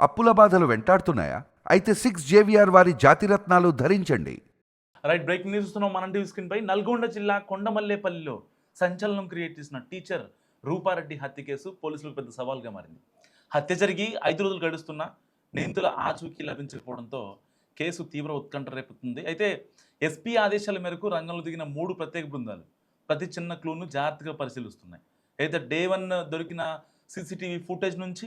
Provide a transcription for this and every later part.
అప్పుల బాధలు వెంటాడుతున్నాయా? అయితే 6 JVR వారి జాతిరత్నాలు ధరించండి. రైట్, బ్రేకింగ్ న్యూస్ చూస్తున్నాం మన టీవీ స్క్రీన్ పై. నల్గొండ జిల్లా కొండమల్లేపల్లిలో సంచలనం క్రియేట్ చేసిన టీచర్ రూపారెడ్డి హత్య కేసు పోలీసులకు పెద్ద సవాల్గా మారింది. హత్య జరిగి 5 రోజులు గడుస్తున్నా నిందితుల ఆచూకీ లభించకపోవడంతో కేసు తీవ్ర ఉత్కంఠ రేపుతుంది. అయితే ఎస్పీ ఆదేశాల మేరకు రంగంలో దిగిన 3 ప్రత్యేక బృందాలు ప్రతి చిన్న క్లూను జాగ్రత్తగా పరిశీలిస్తున్నాయి. అయితే డే 1 దొరికిన సీసీటీవీ ఫుటేజ్ నుంచి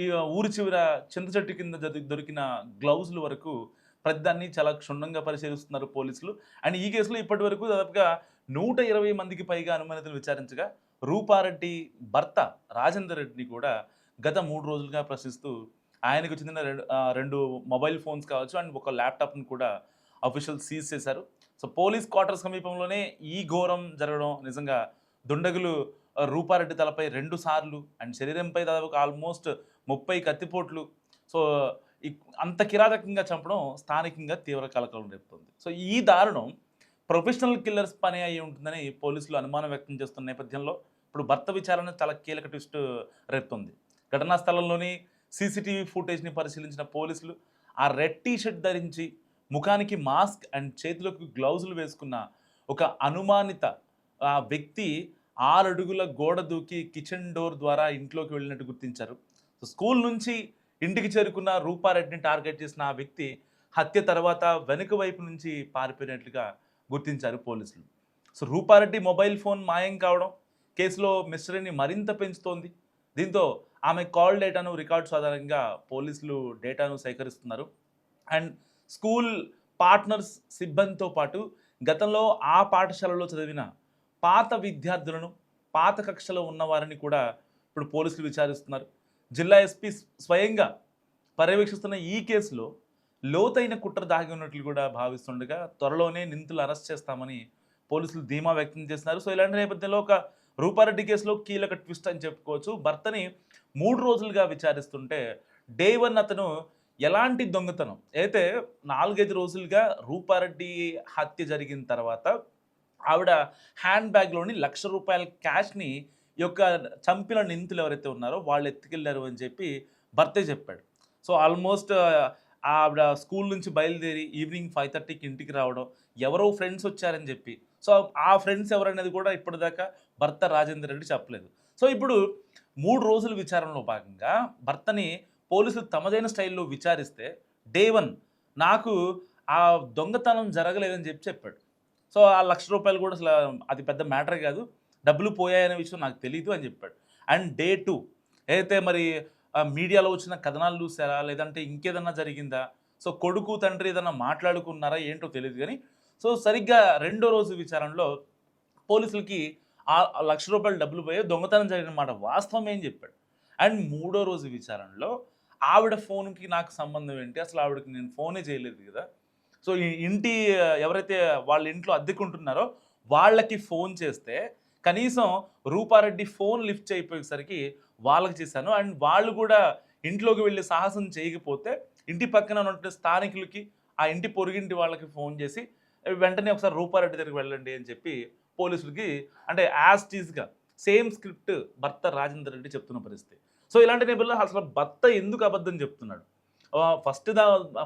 ఈ ఊరి చివర చింత చెట్టు కింద దొరికిన గ్లౌజుల వరకు ప్రతిదాన్ని చాలా క్షుణ్ణంగా పరిశీలిస్తున్నారు పోలీసులు. అండ్ ఈ కేసులో ఇప్పటి వరకు దాదాపుగా 120 మందికి పైగా అనుమానితులు విచారించగా రూపారెడ్డి భర్త రాజేందర్ రెడ్డిని కూడా గత 3 రోజులుగా ప్రశ్నిస్తూ ఆయనకు చెందిన రెండు మొబైల్ ఫోన్స్ కావచ్చు అండ్ ఒక ల్యాప్టాప్ని కూడా అఫీషియల్ సీజ్ చేశారు. పోలీస్ క్వార్టర్స్ సమీపంలోనే ఈ ఘోరం జరగడం నిజంగా దుండగులు రూపారెడ్డి తలపై 2 సార్లు అండ్ శరీరంపై దాదాపు ఆల్మోస్ట్ 30 కత్తిపోట్లు అంత కిరాతకంగా చంపడం స్థానికంగా తీవ్ర కలకలం రేపుతుంది. ఈ దారుణం ప్రొఫెషనల్ కిల్లర్స్ పని అయి ఉంటుందని పోలీసులు అనుమానం వ్యక్తం చేస్తున్న నేపథ్యంలో ఇప్పుడు భర్త విచారణ చాలా కీలక ట్విస్ట్ రేపుతుంది. ఘటనా స్థలంలోని సీసీటీవీ ఫుటేజ్ని పరిశీలించిన పోలీసులు ఆ రెడ్ టీషర్ట్ ధరించి ముఖానికి మాస్క్ అండ్ చేతులకు గ్లౌజులు వేసుకున్న ఒక అనుమానిత వ్యక్తి 6 అడుగుల గోడ దూకి కిచెన్ డోర్ ద్వారా ఇంట్లోకి వెళ్ళినట్టు గుర్తించారు. స్కూల్ నుంచి ఇంటికి చేరుకున్న రూపారెడ్డిని టార్గెట్ చేసిన ఆ వ్యక్తి హత్య తర్వాత వెనుక వైపు నుంచి పారిపోయినట్లుగా గుర్తించారు పోలీసులు. రూపారెడ్డి మొబైల్ ఫోన్ మాయం కావడం కేసులో మిస్టరీని మరింత పెంచుతోంది. దీంతో ఆమె కాల్ డేటాను రికార్డ్స్ ఆధారంగా పోలీసులు డేటాను సేకరిస్తున్నారు. అండ్ స్కూల్ పార్ట్నర్స్ సిబ్బందితో పాటు గతంలో ఆ పాఠశాలలో చదివిన పాత విద్యార్థులను పాత కక్షలో ఉన్నవారిని కూడా ఇప్పుడు పోలీసులు విచారిస్తున్నారు. జిల్లా ఎస్పీ స్వయంగా పర్యవేక్షిస్తున్న ఈ కేసులో లోతైన కుట్ర దాగి ఉన్నట్లు కూడా భావిస్తుండగా త్వరలోనే నిందితులు అరెస్ట్ చేస్తామని పోలీసులు ధీమా వ్యక్తం చేస్తున్నారు. ఇలాంటి నేపథ్యంలో ఒక రూపారెడ్డి కేసులో కీలక ట్విస్ట్ అని చెప్పుకోవచ్చు. భర్తని 3 రోజులుగా విచారిస్తుంటే డే 1 అతను ఎలాంటి దొంగతనం అయితే 4-5 రోజులుగా రూపారెడ్డి హత్య జరిగిన తర్వాత ఆవిడ హ్యాండ్ బ్యాగ్లోని ₹1,00,000 క్యాష్ని చంపిన నిందితులు ఎవరైతే ఉన్నారో వాళ్ళు ఎత్తుకెళ్లారు అని చెప్పి భర్తే చెప్పాడు. ఆల్మోస్ట్ ఆవిడ స్కూల్ నుంచి బయలుదేరి ఈవినింగ్ 5:30కి ఇంటికి రావడం, ఎవరో ఫ్రెండ్స్ వచ్చారని చెప్పి ఆ ఫ్రెండ్స్ ఎవరనేది కూడా ఇప్పటిదాకా భర్త రాజేందర్ రెడ్డి చెప్పలేదు. ఇప్పుడు 3 రోజుల విచారణలో భాగంగా భర్తని పోలీసులు తమదైన స్టైల్లో విచారిస్తే డే 1 నాకు ఆ దొంగతనం జరగలేదని చెప్పాడు. ఆ ₹1,00,000 కూడా అసలు అది పెద్ద మ్యాటర్ కాదు, డబ్బులు పోయాయనే విషయం నాకు తెలీదు అని చెప్పాడు. అండ్ డే 2 అయితే మరి మీడియాలో వచ్చిన కథనాలు చూసారా లేదంటే ఇంకేదన్నా జరిగిందా, కొడుకు తండ్రి ఏదన్నా మాట్లాడుకున్నారా ఏంటో తెలియదు కానీ సరిగ్గా 2వ రోజు విచారణలో పోలీసులకి ఆ ₹1,00,000 డబ్బులు పోయే దొంగతనం జరిగిన మాట వాస్తవం ఏం చెప్పాడు. అండ్ 3వ రోజు విచారణలో ఆవిడ ఫోన్కి నాకు సంబంధం ఏంటి, అసలు ఆవిడకి నేను ఫోనే చేయలేదు కదా, ఈ ఇంటి ఎవరైతే వాళ్ళ ఇంట్లో అద్దెకుంటున్నారో వాళ్ళకి ఫోన్ చేస్తే కనీసం రూపారెడ్డి ఫోన్ లిఫ్ట్ చేయకపోయేసరికి వాళ్ళకి చేశాను. అండ్ వాళ్ళు కూడా ఇంట్లోకి వెళ్ళి సాహసం చేయకపోతే ఇంటి పక్కన ఉన్న స్థానికులకి ఆ ఇంటి పొరుగింటి వాళ్ళకి ఫోన్ చేసి వెంటనే ఒకసారి రూపారెడ్డి దగ్గరికి వెళ్ళండి అని చెప్పి పోలీసులకి అంటే యాజ్ టీజ్గా సేమ్ స్క్రిప్ట్ భర్త రాజేందర్ రెడ్డి చెప్తున్న పరిస్థితి. ఇలాంటి నేపథ్యంలో అసలు భర్త ఎందుకు అబద్ధం చెప్తున్నాడు?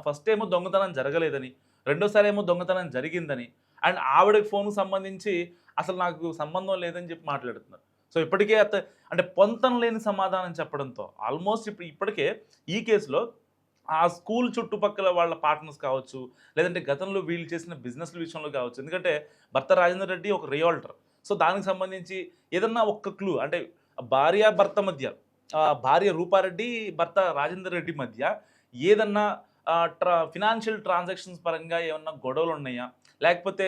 ఫస్ట్ ఏమో దొంగతనం జరగలేదని, రెండోసారి ఏమో దొంగతనం జరిగిందని, అండ్ ఆవిడ ఫోన్కు సంబంధించి అసలు నాకు సంబంధం లేదని చెప్పి మాట్లాడుతున్నారు. ఇప్పటికే అంటే పొంతం లేని సమాధానం చెప్పడంతో ఆల్మోస్ట్ ఇప్పటికే ఈ కేసులో ఆ స్కూల్ చుట్టుపక్కల వాళ్ళ పార్ట్నర్స్ కావచ్చు, లేదంటే గతంలో వీళ్ళు చేసిన బిజినెస్ల విషయంలో కావచ్చు, ఎందుకంటే భర్త రాజేందర్ రెడ్డి ఒక రియాల్టర్. దానికి సంబంధించి ఏదన్నా ఒక్క క్లూ అంటే భార్య భర్త మధ్య, భార్య రూపారెడ్డి భర్త రాజేందర్ రెడ్డి మధ్య ఏదన్నా ఫినాన్షియల్ ట్రాన్సాక్షన్స్ పరంగా ఏమన్నా గొడవలు ఉన్నాయా, లేకపోతే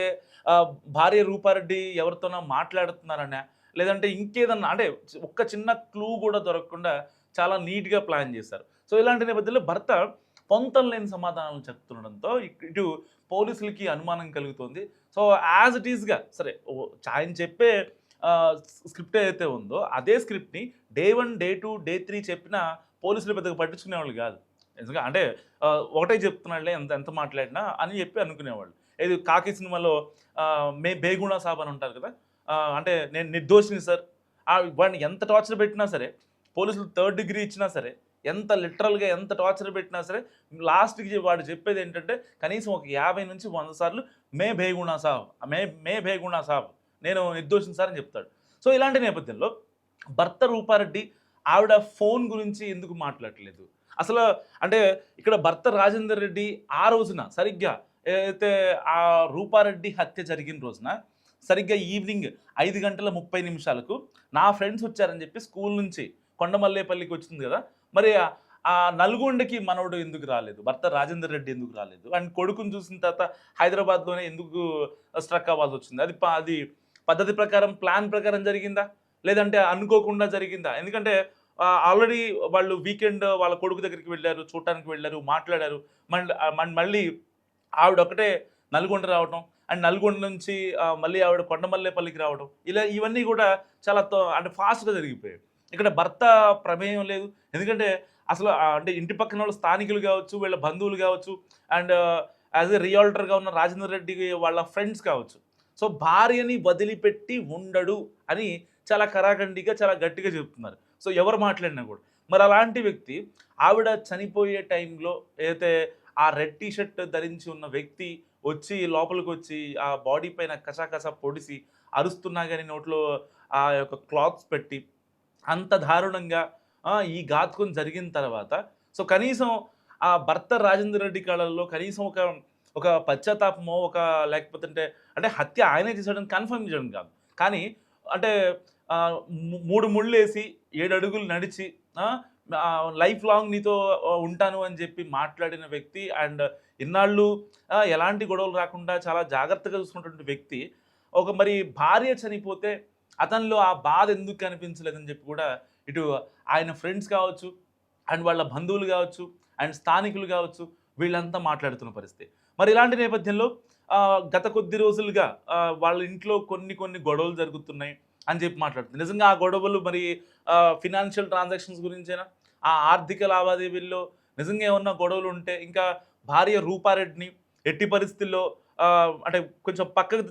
భార్య రూపారెడ్డి ఎవరితోనో మాట్లాడుతున్నారనా, లేదంటే ఇంకేదన్నా అంటే ఒక్క చిన్న క్లూ కూడా దొరకకుండా చాలా నీట్గా ప్లాన్ చేశారు. ఇలాంటి నేపథ్యంలో భర్త పొంతం లేని సమాధానాలు చెప్తుండడంతో ఇటు పోలీసులకి అనుమానం కలుగుతుంది. యాజ్ ఇట్ ఈస్గా సరే ఆయన చెప్పే స్క్రిప్ట్ ఏదైతే ఉందో అదే స్క్రిప్ట్ని డే 1, డే 2, డే 3 చెప్పినా పోలీసులు పెద్దగా పట్టించుకునేవాళ్ళు కాదు. ఎందుకంటే అంటే ఒకటే చెప్తున్నాడులే ఎంత మాట్లాడినా అని చెప్పి అనుకునేవాళ్ళు. ఇది కాకి సినిమాలో బేగుణా సాబ్ అని ఉంటారు కదా, అంటే నేను నిర్దోషిని సార్, వాడిని ఎంత టార్చర్ పెట్టినా సరే పోలీసులు 3rd డిగ్రీ ఇచ్చినా సరే ఎంత లిటరల్గా ఎంత టార్చర్ పెట్టినా సరే లాస్ట్కి వాడు చెప్పేది ఏంటంటే కనీసం ఒక 50 నుంచి 100 సార్లు మే భేగుణా సాబ్ మే భేగుణా సాబ్ నేను నిర్దోషిని సార్ అని చెప్తాడు. సో ఇలాంటి నేపథ్యంలో భర్త రూపారెడ్డి ఆవిడ ఫోన్ గురించి ఎందుకు మాట్లాడట్లేదు అసలు? అంటే ఇక్కడ భర్త రాజేందర్ రెడ్డి ఆ రోజున సరిగ్గా ఏదైతే ఆ రూపారెడ్డి హత్య జరిగిన రోజున సరిగ్గా ఈవినింగ్ 5:30 నా ఫ్రెండ్స్ వచ్చారని చెప్పి స్కూల్ నుంచి కొండమల్లేపల్లికి వచ్చింది కదా, మరి ఆ నల్గొండకి మనవడు ఎందుకు రాలేదు, భర్త రాజేందర్ రెడ్డి ఎందుకు రాలేదు, అండ్ కొడుకుని చూసిన తర్వాత హైదరాబాద్లోనే ఎందుకు స్ట్రక్ అవ్వాల్సి వచ్చింది? అది పద్ధతి ప్రకారం ప్లాన్ ప్రకారం జరిగిందా, లేదంటే అనుకోకుండా జరిగిందా? ఎందుకంటే ఆల్రెడీ వాళ్ళు వీకెండ్ వాళ్ళ కొడుకు దగ్గరికి వెళ్ళారు, చూడటానికి వెళ్ళారు, మాట్లాడారు. మళ్ళీ ఆవిడ ఒకటే నల్గొండ రావటం, అండ్ నల్గొండ నుంచి మళ్ళీ ఆవిడ కొండమల్లేపల్లికి రావడం, ఇవన్నీ కూడా చాలా అంటే ఫాస్ట్గా జరిగిపోయాయి. ఇక్కడ భర్త ప్రమేయం లేదు. ఎందుకంటే అసలు అంటే ఇంటి పక్కన వాళ్ళు స్థానికులు కావచ్చు, వీళ్ళ బంధువులు కావచ్చు, అండ్ యాజ్ ఎ రియాల్టర్గా ఉన్న రాజేందర్ రెడ్డి వాళ్ళ ఫ్రెండ్స్ కావచ్చు. సో భార్యని వదిలిపెట్టి ఉండడు అని చాలా కరాఖండిగా చాలా గట్టిగా చెప్తున్నారు. సో ఎవరు మాట్లాడినా కూడా మరి అలాంటి వ్యక్తి ఆవిడ చనిపోయే టైంలో ఏదైతే ఆ రెడ్ టీ షర్ట్ ధరించి ఉన్న వ్యక్తి వచ్చి లోపలికి వచ్చి ఆ బాడీ పైన కసా పొడిసి అరుస్తున్నా కానీ నోట్లో ఆ యొక్క క్లాత్స్ పెట్టి అంత దారుణంగా ఈ ఘాతుకం జరిగిన తర్వాత సో కనీసం ఆ భర్త రాజేందర్ రెడ్డి కళల్లో కనీసం ఒక పశ్చాత్తాపమో లేకపోతే అంటే హత్య ఆయనే చేశాడని కన్ఫర్మ్ చేయడం కాదు, కానీ అంటే 3 ముళ్ళు వేసి 7 అడుగులు నడిచి లైఫ్ లాంగ్ నీతో ఉంటాను అని చెప్పి మాట్లాడిన వ్యక్తి, అండ్ ఇన్నాళ్ళు ఎలాంటి గొడవలు రాకుండా చాలా జాగ్రత్తగా చూసుకున్నటువంటి వ్యక్తి మరి భార్య చనిపోతే అతనిలో ఆ బాధ ఎందుకు కనిపించలేదని చెప్పి కూడా ఇటు ఆయన ఫ్రెండ్స్ కావచ్చు, అండ్ వాళ్ళ బంధువులు కావచ్చు, అండ్ స్థానికులు కావచ్చు, వీళ్ళంతా మాట్లాడుతున్న పరిస్థితి. మరి ఇలాంటి నేపథ్యంలో గత కొద్ది రోజులుగా వాళ్ళ ఇంట్లో కొన్ని గొడవలు జరుగుతున్నాయి అని చెప్పి మాట్లాడుతుంది. నిజంగా ఆ గొడవలు మరి ఫినాన్షియల్ ట్రాన్సాక్షన్స్ గురించేనా, ఆ ఆర్థిక లావాదేవీల్లో నిజంగా ఏమన్నా గొడవలు ఉంటే ఇంకా భార్య రూపారెడ్డిని ఎట్టి పరిస్థితుల్లో అంటే కొంచెం పక్కకు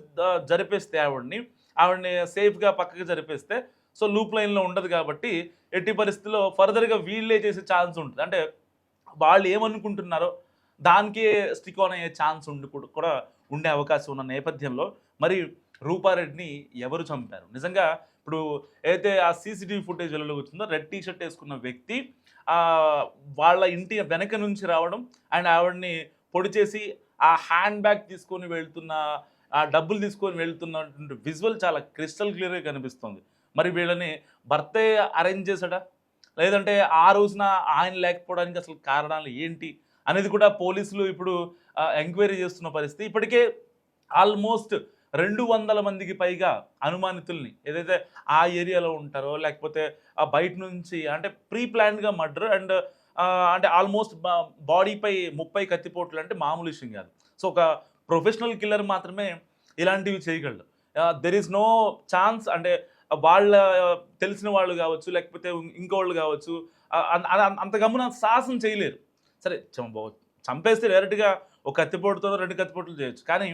జరిపేస్తే ఆవిడని సేఫ్గా పక్కకు జరిపేస్తే సో లూప్ లైన్లో ఉండదు కాబట్టి ఎట్టి పరిస్థితుల్లో ఫర్దర్గా వీళ్ళే చేసే ఛాన్స్ ఉంటుంది. అంటే వాళ్ళు ఏమనుకుంటున్నారో దానికే స్టిక్ ఆన్ అయ్యే ఛాన్స్ కూడా ఉండే అవకాశం ఉన్న నేపథ్యంలో మరి రూపారెడ్డిని ఎవరు చంపారు? నిజంగా ఇప్పుడు ఏదైతే ఆ సీసీటీవీ ఫుటేజ్ వెలుగులోకి వచ్చిందో రెడ్ టీ షర్ట్ వేసుకున్న వ్యక్తి వాళ్ళ ఇంటి వెనక నుంచి రావడం, అండ్ ఆవిడని పొడి చేసి ఆ హ్యాండ్ బ్యాగ్ తీసుకొని వెళ్తున్న ఆ డబ్బులు తీసుకొని వెళ్తున్నటువంటి విజువల్ చాలా క్రిస్టల్ క్లియర్గా కనిపిస్తుంది. మరి వీళ్ళని భర్తే అరేంజ్ చేశాడా, లేదంటే ఆ రోజున ఆయన లేకపోవడానికి అసలు కారణాలు ఏంటి అనేది కూడా పోలీసులు ఇప్పుడు ఎంక్వైరీ చేస్తున్న పరిస్థితి. ఇప్పటికే ఆల్మోస్ట్ 200 మందికి పైగా అనుమానితుల్ని ఏదైతే ఆ ఏరియాలో ఉంటారో లేకపోతే బయట నుంచి అంటే ప్రీ ప్లాన్డ్గా మర్డర్, అండ్ అంటే ఆల్మోస్ట్ బాడీపై 30 కత్తిపోట్లు అంటే మామూలు విషయం కాదు. సో ఒక ప్రొఫెషనల్ కిల్లర్ మాత్రమే ఇలాంటివి చేయగలడు. దెర్ ఈజ్ నో ఛాన్స్ అంటే వాళ్ళ తెలిసిన వాళ్ళు కావచ్చు, లేకపోతే ఇంకోళ్ళు కావచ్చు, అంత గమ్మున సాహసం చేయలేరు. సరే చంపేస్తే డైరెక్ట్గా ఒక కత్తిపోటుతో 2 కత్తిపోట్లు చేయొచ్చు, కానీ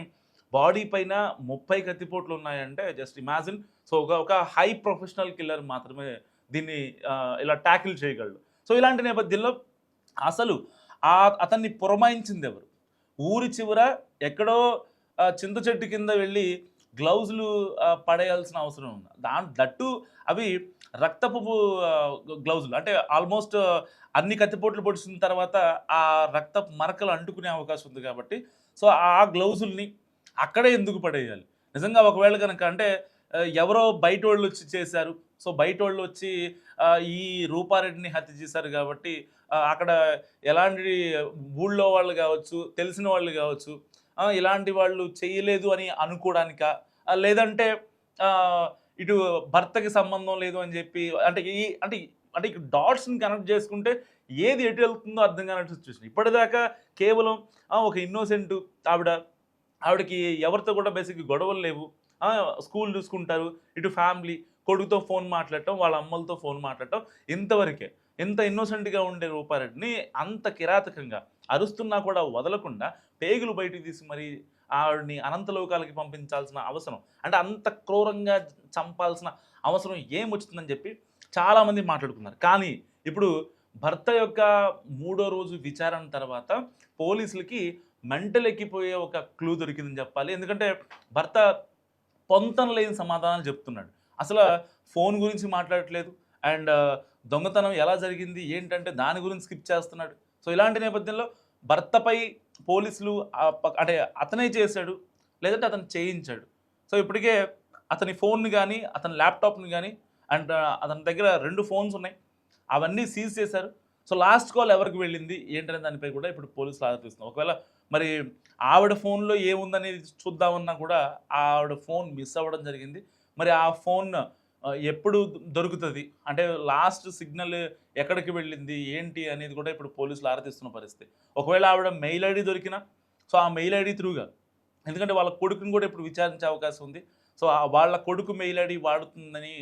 బాడీ పైన 30 కత్తిపోట్లు ఉన్నాయంటే జస్ట్ ఇమాజిన్. సో ఒక హై ప్రొఫెషనల్ కిల్లర్ మాత్రమే దీన్ని ఇలా ట్యాకిల్ చేయగలడు. సో ఇలాంటి నేపథ్యంలో అసలు అతన్ని పురమాయించింది ఎవరు? ఊరి చివర ఎక్కడో చింత చెట్టు కింద వెళ్ళి గ్లౌజులు పడేయాల్సిన అవసరం ఉంది. దట్టు అవి రక్తపు గ్లౌజులు, అంటే ఆల్మోస్ట్ అన్ని కత్తిపోట్లు పొడిచిన తర్వాత ఆ రక్తపు మరకలు అంటుకునే అవకాశం ఉంది కాబట్టి సో ఆ గ్లౌజుల్ని అక్కడే ఎందుకు పడేయాలి? నిజంగా ఒకవేళ కనుక అంటే ఎవరో బయట వాళ్ళు వచ్చి చేశారు, సో బయట వాళ్ళు వచ్చి ఈ రూపారెడ్డిని హత్య చేశారు కాబట్టి అక్కడ ఎలాంటి ఊళ్ళో వాళ్ళు కావచ్చు, తెలిసిన వాళ్ళు కావచ్చు, ఇలాంటి వాళ్ళు చేయలేదు అని అనుకోవడానిక, లేదంటే ఇటు భర్తకి సంబంధం లేదు అని చెప్పి అంటే అంటే ఇక డాట్స్ని కనెక్ట్ చేసుకుంటే ఏది ఎటు వెళ్తుందో అర్థం కానట్టు సిచ్యువేషన్. ఇప్పటిదాకా కేవలం ఒక ఇన్నోసెంట్ ఆవిడకి ఎవరితో కూడా బేసిక్గా గొడవలు లేవు, స్కూల్ చూసుకుంటారు, ఇటు ఫ్యామిలీ, కొడుకుతో ఫోన్ మాట్లాడటం, వాళ్ళ అమ్మలతో ఫోన్ మాట్లాడటం, ఇంతవరకే. ఎంత ఇన్నోసెంట్గా ఉండే రూపారెడ్డిని అంత కిరాతకంగా అరుస్తున్నా కూడా వదలకుండా పేగులు బయటికి తీసి మరి ఆవిడని అనంతలోకాలకి పంపించాల్సిన అవసరం, అంటే అంత క్రూరంగా చంపాల్సిన అవసరం ఏమొచ్చిందని చెప్పి చాలామంది మాట్లాడుకున్నారు. కానీ ఇప్పుడు భర్త యొక్క మూడో రోజు విచారణ తర్వాత పోలీసులకి మెంటల్ ఎక్కిపోయే ఒక క్లూ దొరికిందని చెప్పాలి. ఎందుకంటే భర్త పొంతన లేని సమాధానాలు చెప్తున్నాడు. అసలు ఫోన్ గురించి మాట్లాడట్లేదు. అండ్ దొంగతనం ఎలా జరిగింది ఏంటంటే దాని గురించి స్కిప్ చేస్తున్నాడు. సో ఇలాంటి నేపథ్యంలో భర్తపై పోలీసులు అంటే అతనే చేశాడు, లేదంటే అతను చేయించాడు. సో ఇప్పటికే అతని ఫోన్‌ని గానీ, అతని ల్యాప్‌టాప్‌ని గానీ అండ్ అతని దగ్గర 2 ఫోన్స్ ఉన్నాయి. అవన్నీ సీజ్ చేశారు. సో లాస్ట్ కాల్ ఎవరికి వెళ్ళింది ఏంటనే దానిపై కూడా ఇప్పుడు పోలీసులు ఆరా తీస్తున్నారు. ఒకవేళ మరి ఆవిడ ఫోన్‌లో ఏముందనేది చూద్దామన్నా కూడా ఆవిడ ఫోన్ మిస్ అవ్వడం జరిగింది. మరి ఆ ఫోన్ ఎప్పుడు దొరుకుతది? అంటే లాస్ట్ సిగ్నల్ ఎక్కడికి వెళ్ళింది? ఏంటి అనేది కూడా ఇప్పుడు పోలీసులు ఆరా తీస్తున్న పరిస్థితి. ఒకవేళ ఆవిడ మెయిల్ ఐడీ దొరికినా సో ఆ మెయిల్ ఐడీ త్రూగా ఎందుకంటే వాళ్ళ కొడుకుని కూడా ఇప్పుడు విచారించే అవకాశం ఉంది. సో వాళ్ళ కొడుకు మెయిల్ ఐడీ వాడుతుందని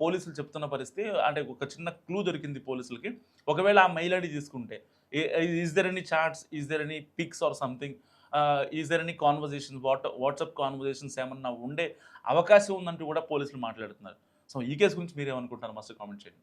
పోలీసులు చెప్తున్న పరిస్థితి. అంటే ఒక చిన్న క్లూ దొరికింది పోలీసులకి. ఒకవేళ ఆ మెయిల్ ఐడీ తీసుకుంటే is there any chats? Is there any pics or something? Is there any conversations? WhatsApp conversations ఏమన్నా ఉండే అవకాశం ఉందంటూ కూడా పోలీసులు మాట్లాడుతున్నారు. సో ఈ కేసు గురించి మీరేమనుకుంటున్నారు? మస్ట్ కామెంట్ చేయండి.